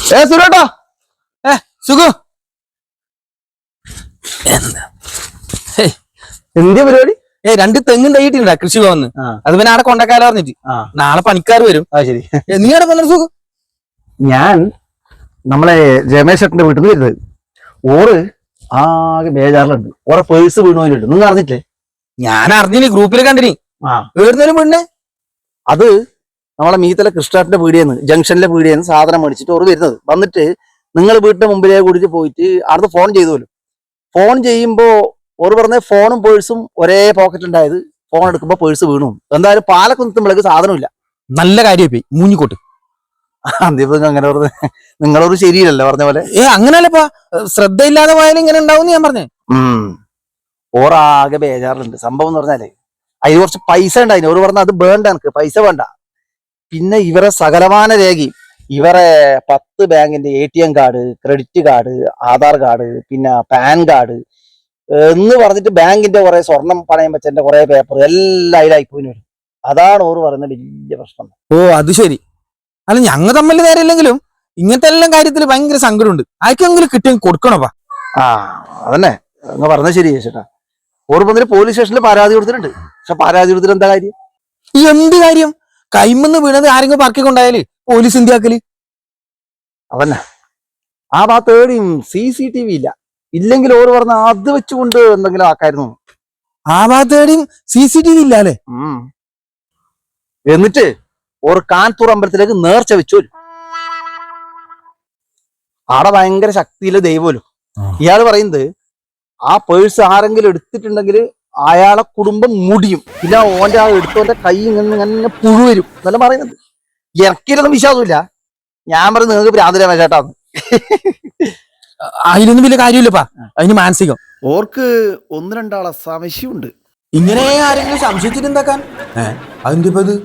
സുരേട്ടാ സുഖു എന്തിയ പരിപാടി? രണ്ട് തെങ്ങും തൈയിട്ടില്ല കൃഷി ഭവന്ന്. അത് പിന്നെ അവിടെ കൊണ്ടക്കാല പറഞ്ഞിട്ട് നാളെ പണിക്കാർ വരും. ശരി, നീ അവിടെ വന്ന സുഖം. ഞാൻ നമ്മളെ രമേശ് ചേട്ടന്റെ വീട്ടിൽ നിന്ന് വരുന്നത്. ഓറ് ആകെ ബേജാറിലുണ്ട്. ഓറെ പേഴ്സ് വീണുപോയിട്ടുണ്ട്. നിങ്ങൾ അറിഞ്ഞിട്ടില്ലേ? ഞാൻ അറിഞ്ഞിനി, ഗ്രൂപ്പിൽ കണ്ടിനി. വീടുന്നതിനും വീണേ അത് നമ്മളെ മീത്തലെ കൃഷ്ണാട്ടിന്റെ പീടിയെന്ന്, ജംഗ്ഷനിലെ പീടിയെന്ന് സാധനം മേടിച്ചിട്ട് ഓറ് വരുന്നത്. വന്നിട്ട് നിങ്ങൾ വീട്ടിന്റെ മുമ്പിലേക്ക് കൂടിയിട്ട് പോയിട്ട് അവിടുന്ന് ഫോൺ ചെയ്തോലും. ഫോൺ ചെയ്യുമ്പോ ഓറ് പറഞ്ഞ ഫോണും പേഴ്സും ഒരേ പോക്കറ്റ് ഉണ്ടായത്. ഫോൺ എടുക്കുമ്പോ പേഴ്സ് വീണു. എന്തായാലും പാലൊക്കെ നിർത്തുമ്പോഴേക്ക് സാധനമില്ല. നല്ല കാര്യമായി മൂഞ്ഞിക്കോട്ട്. അന്തിപ്പോ അങ്ങനെ പറഞ്ഞത് നിങ്ങളൊരു ശരിയല്ലല്ലോ പറഞ്ഞ പോലെ. അങ്ങനെയല്ലപ്പാ, ശ്രദ്ധയില്ലാതെ പോയാലും ഇങ്ങനെ ഉണ്ടാവും ഞാൻ പറഞ്ഞേ. ഓറാകെ ബേജാറിലുണ്ട്. സംഭവം എന്ന് പറഞ്ഞാലേ അതിന് കുറച്ച് പൈസ ഉണ്ടായിരുന്നു. ഓര് പറഞ്ഞ അത് വേണ്ട, എനിക്ക് പൈസ വേണ്ട. പിന്നെ ഇവരെ സകലമാന രേഖയും, ഇവരെ 10 ബാങ്കിന്റെ ATM card, credit card, Aadhaar card, പിന്നെ പാൻ കാർഡ് എന്ന് പറഞ്ഞിട്ട് ബാങ്കിന്റെ കുറെ സ്വർണം പണയം വെച്ചതിന്റെ കുറെ പേപ്പർ എല്ലാം അതിലായിപ്പോയി വരും. അതാണ് ഓറ് പറയുന്ന വലിയ പ്രശ്നം. അത് ശരി. അല്ല, ഞങ്ങൾ തമ്മിൽ നേരെയില്ലെങ്കിലും ഇങ്ങനത്തെ എല്ലാം കാര്യത്തിൽ ഭയങ്കര സങ്കടമുണ്ട്. ആർക്കെങ്കിലും കിട്ടിയ കൊടുക്കണപ്പാ. അതന്നെ അങ്ങ് പറഞ്ഞത് ശരി ചേട്ടാ. ഓറ് വന്നിട്ട് പോലീസ് സ്റ്റേഷനിൽ പരാതി കൊടുത്തിട്ടുണ്ട്. പക്ഷെ പരാതി കൊടുത്തിട്ട് എന്താ കാര്യം? എന്ത് കാര്യം? കൈമെന്ന് വീണത് ആരെങ്കിലും പറക്കി കൊണ്ടായാല് പോലീസ് ഇന്ത്യക്കല്. അതന്നെ, ആ ഭാഗത്ത് ഏടിയും CCTV ഇല്ല. ഇല്ലെങ്കിൽ ഓര് പറഞ്ഞ അത് വെച്ചുകൊണ്ട് എന്തെങ്കിലും ആക്കായിരുന്നു. ആ ഭാഗത്ത് ഏടിയും CCTV ഇല്ല അല്ലേ? എന്നിട്ട് ഓർ കാൻപൂർ അമ്പലത്തിലേക്ക് നേർച്ച വെച്ചു. ആടെ ഭയങ്കര ശക്തിയില് ദൈവമല്ലോ. ഇയാള് പറയുന്നത് ആ പേഴ്സ് ആരെങ്കിലും എടുത്തിട്ടുണ്ടെങ്കിൽ അയാളെ കുടുംബം മുടിയും. പിന്നെ ഓന്റെ ആ എടുത്തോന്റെ കൈ ഇങ്ങനെ പുഴു വരും എന്നെല്ലാം പറയുന്നത്. എനിക്കിലൊന്നും വിശ്വാസമില്ല. ഞാൻ പറയുന്നത് നിങ്ങൾക്ക് ഭ്രാന്തരാ ചേട്ടാന്ന്. അതിലൊന്നും വലിയ കാര്യമില്ലപ്പാ, അതിന് മാനസികം. ഓർക്ക് 1-2 ആളെ സംശയമുണ്ട്. ഇങ്ങനെ ആരെങ്കിലും സംശയിച്ചിട്ട് എന്താക്കാൻ? അതിന്റെ ഇപ്പൊ ഇത്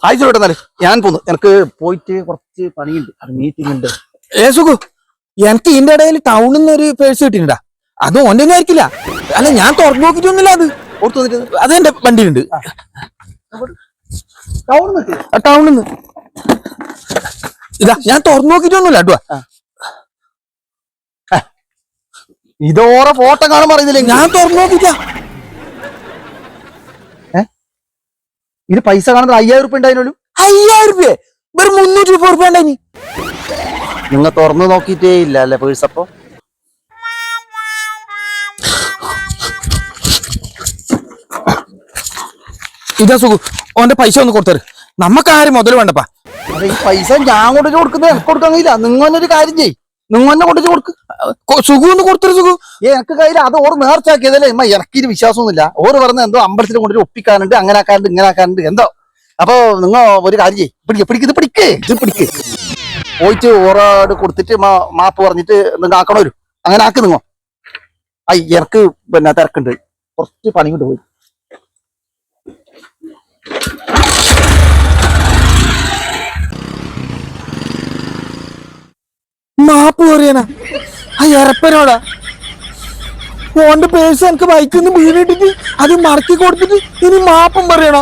ആയിച്ചോട്ടെ, ഞാൻ പോന്നു. എനിക്ക് പോയിട്ട് കുറച്ച് പണിയുണ്ട്, മീറ്റിംഗ് ഉണ്ട്. സുഖു, എനിക്ക് ഇതിന്റെ ഇടയിൽ ടൗണിൽ നിന്ന് ഒരു പേഴ്സ് കിട്ടിണ്ടാ. അത് ഓന്റെ ഒന്നും ആയിരിക്കില്ല. അല്ല, ഞാൻ തുറന്നു നോക്കിട്ടൊന്നുമില്ല. അത് ഓർത്ത് വന്നിട്ട് അതെന്റെ വണ്ടിയിലുണ്ട്. ടൗണിൽ നിന്ന് ഇതാ, ഞാൻ തുറന്നു നോക്കിട്ടൊന്നുമില്ല കേട്ടോ. ഇതോറെ ഫോട്ടോ കാണാൻ പറയുന്നില്ലേ? ഞാൻ തുറന്നു നോക്കിട്ട. ഇത് പൈസ കാണുന്നത് 5000 രൂപ ഉണ്ടായിരുന്നു. 5000 രൂപ? വെറും 304 രൂപ ഉണ്ടായി. നിങ്ങൾ തുറന്നു നോക്കിയിട്ടേ ഇല്ല അല്ലെ പേഴ്സ്? അപ്പൊ ഇതാ സുഖു, ഓന്റെ പൈസ ഒന്ന് കൊടുത്തര്. നമ്മക്കാരും മുതൽ വേണ്ടപ്പാ. അതെ, ഈ പൈസ ഞാൻ കൊണ്ടു കൊടുക്കുന്നത് എനിക്ക് കൊടുക്കാൻ കഴിയില്ല. നിങ്ങൊന്നൊരു കാര്യം ചെയ്യ്, നിങ്ങന്നെ കൊണ്ടു കൊടുക്ക്. സുഖു ഒന്ന് കൊടുത്തരു. സുഖു എനിക്ക് കയ്യിൽ അത് ഓർ നേർച്ചാക്കിയതല്ലേ. എനിക്കിന് വിശ്വാസമൊന്നുമില്ല. ഓർ പറഞ്ഞ എന്തോ അമ്പലത്തിൽ കൊണ്ടൊരു ഒപ്പിക്കാനുണ്ട്, അങ്ങനെ ആക്കാനുണ്ട്, ഇങ്ങനെ ആക്കാനുണ്ട് എന്തോ. അപ്പൊ നിങ്ങൾ ഒരു കാര്യം ചെയ്യ്, പിടിക്ക്. പോയിട്ട് ഓരോട് കൊടുത്തിട്ട് മാപ്പ് പറഞ്ഞിട്ട് നിങ്ങൾ ആക്കണോ വരും. അങ്ങനെ ആക്ക് നിങ്ങോ. എനിക്ക് പിന്നെ തിരക്കുണ്ട്, കുറച്ച് പണി കൊണ്ട് പോയി. മാപ്പ് പറയാനാ? ആ എറപ്പനോടാ? ഓന്റെ പേഴ്സ് എനിക്ക് ബൈക്കിൽ നിന്ന് വീണിട്ടിട്ട് അത് മടക്കി കൊടുത്തിട്ട് ഇനി മാപ്പും പറയണോ?